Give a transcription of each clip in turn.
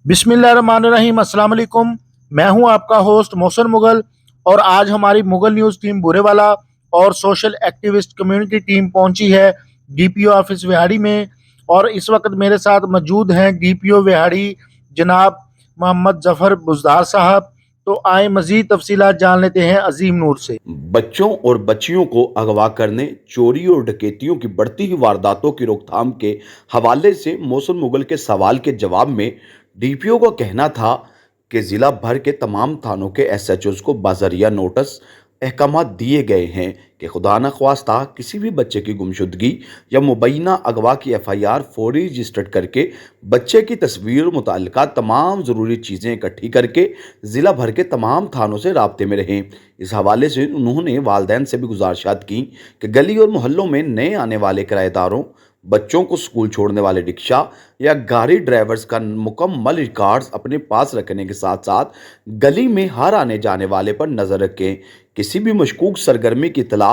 बिस्मिल्लाहिर्रहमानिर्रहीम, अस्सलाम वालेकुम। मैं हूं आपका होस्ट मोहसिन मुगल और आज हमारी मुगल न्यूज़ टीम बुरेवाला और सोशल एक्टिविस्ट कम्युनिटी टीम पहुंची है डीपीओ ऑफिस विहाड़ी में। और इस वक्त मेरे साथ मौजूद हैं डीपीओ विहाड़ी जनाब मोहम्मद जफर बुज़दार साहब। तो आए मज़ीद तफसीलात जान लेते हैं अजीम नूर से। बच्चों और बच्चियों को अगवा करने, चोरी और डकैतियों की बढ़ती हुई वारदातों की रोकथाम के हवाले से मोहसिन मुगल के सवाल के जवाब में डीपीओ का कहना था कि ज़िला भर के तमाम थानों के एसएचओज़ को बाज़रिया नोटिस अहकाम दिए गए हैं कि खुदा न ख्वास्ता किसी भी बच्चे की गुमशुदगी या मुबैना अगवा की एफआईआर फौरी रजिस्टर्ड करके बच्चे की तस्वीर और मुतल्लिका तमाम ज़रूरी चीज़ें इकट्ठी करके ज़िला भर के तमाम थानों से राब्ते में रहें। इस हवाले से उन्होंने वालिदैन से भी गुजारिशात की कि गली और मोहल्लों में नए आने वाले किराएदारों, बच्चों को स्कूल छोड़ने वाले रिक्शा या गाड़ी ड्राइवर्स का मुकम्मल रिकॉर्ड्स अपने पास रखने के साथ साथ गली में हर आने जाने वाले पर नज़र रखें। किसी भी मशकूक सरगर्मी की इतला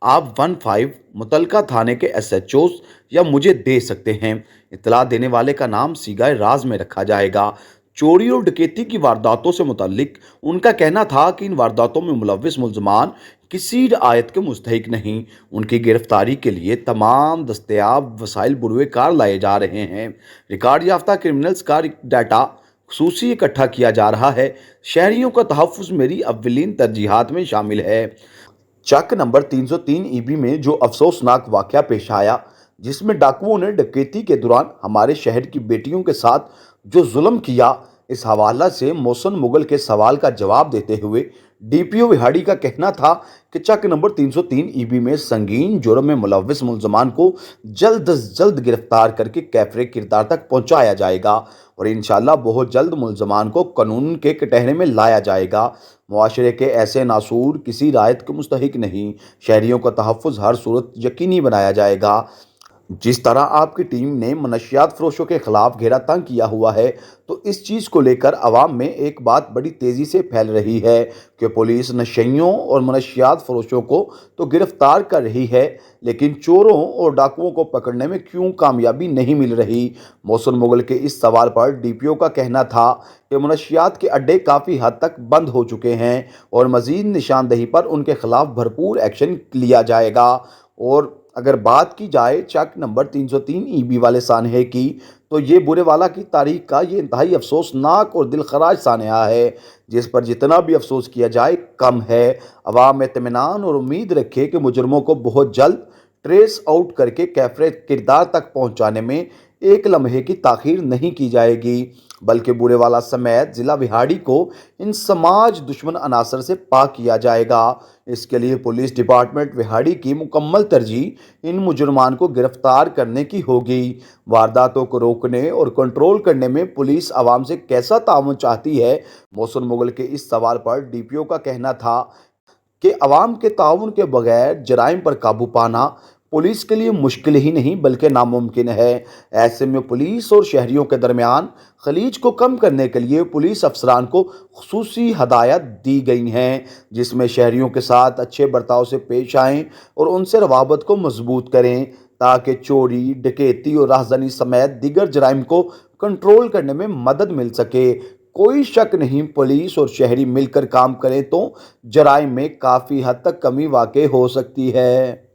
आप 15 मुतलका थाने के एसएचओज़ या मुझे दे सकते हैं। इतला देने वाले का नाम सीगाए राज में रखा जाएगा। चोरी और डकैती की वारदातों से मुतल्लिक उनका कहना था कि इन वारदातों में मुलव्विस मुल्ज़मान किसी रिआयत के मुस्तहिक नहीं। उनकी गिरफ्तारी के लिए तमाम दस्तयाब वसाइल बुरवे कार लाए जा रहे हैं। रिकॉर्ड याफ्ता क्रिमिनल्स का डाटा खसूसी इकट्ठा किया जा रहा है। शहरियों का तहफ़्फ़ुज़ मेरी अव्वलीन तरजीहात में शामिल है। चक नंबर 303 ईबी में जो अफसोसनाक वाक़या पेश आया, जिसमें डाकुओं ने डकैती के दौरान हमारे शहर की बेटियों के साथ जो जुल्म किया, इस हवाला से मोहसिन मुगल के सवाल का जवाब देते हुए डीपीओ विहाड़ी का कहना था कि चक नंबर 303 ईबी में संगीन जुर्म में मुलव्विस मुल्ज़मान को जल्द अज जल्द गिरफ्तार करके कैफरे किरदार तक पहुंचाया जाएगा और इंशाअल्लाह बहुत जल्द मुल्ज़मान को कानून के कटहरे में लाया जाएगा। मुआशरे के ऐसे नासूर किसी रायत के मुस्तहिक नहीं। शहरियों का तहफ़्फ़ुज़ हर सूरत यकीनी बनाया जाएगा। जिस तरह आपकी टीम ने मनशियात फरोशों के खिलाफ घेरा तंग किया हुआ है, तो इस चीज़ को लेकर आवाम में एक बात बड़ी तेज़ी से फैल रही है कि पुलिस नशइयों और मनशियात फरोशों को तो गिरफ्तार कर रही है, लेकिन चोरों और डाकुओं को पकड़ने में क्यों कामयाबी नहीं मिल रही। मोहसिन मुगल के इस सवाल पर डीपीओ का कहना था कि मनशियात के अड्डे काफ़ी हद तक बंद हो चुके हैं और मज़ीद निशानदही पर उनके खिलाफ भरपूर एक्शन लिया जाएगा। और अगर बात की जाए चक नंबर 303 ईबी वाले सानहे की, तो ये बुरेवाला की तारीख का ये इंतहाई अफसोसनाक और दिलखराज सानहा है, जिस पर जितना भी अफसोस किया जाए कम है। अवाम इत्मीनान और उम्मीद रखे कि मुजरमों को बहुत जल्द ट्रेस आउट करके कैफरे किरदार तक पहुँचाने में एक लम्हे की ताख़ीर नहीं की जाएगी, बल्कि बुरेवाला समेत ज़िला विहाड़ी को इन समाज दुश्मन अनासर से पाक किया जाएगा। इसके लिए पुलिस डिपार्टमेंट विहाड़ी की मुकम्मल तरजीह इन मुजरमान को गिरफ्तार करने की होगी। वारदातों को रोकने और कंट्रोल करने में पुलिस आवाम से कैसा ताउन चाहती है, मोहसिन मुगल के इस सवाल पर डीपीओ का कहना था कि अवाम के ताउन के बगैर जराइम पर काबू पाना पुलिस के लिए मुश्किल ही नहीं बल्कि नामुमकिन है। ऐसे में पुलिस और शहरियों के दरमियान खलीज को कम करने के लिए पुलिस अफसरान को खुसूसी हदायत दी गई हैं, जिसमें शहरियों के साथ अच्छे बर्ताव से पेश आएँ और उनसे रवाबत को मजबूत करें, ताकि चोरी, डकैती और राहज़नी समेत दीगर जराइम को कंट्रोल करने में मदद मिल सके। कोई शक नहीं, पुलिस और शहरी मिलकर काम करें तो जराइम में काफ़ी हद तक कमी वाक़ई हो सकती है।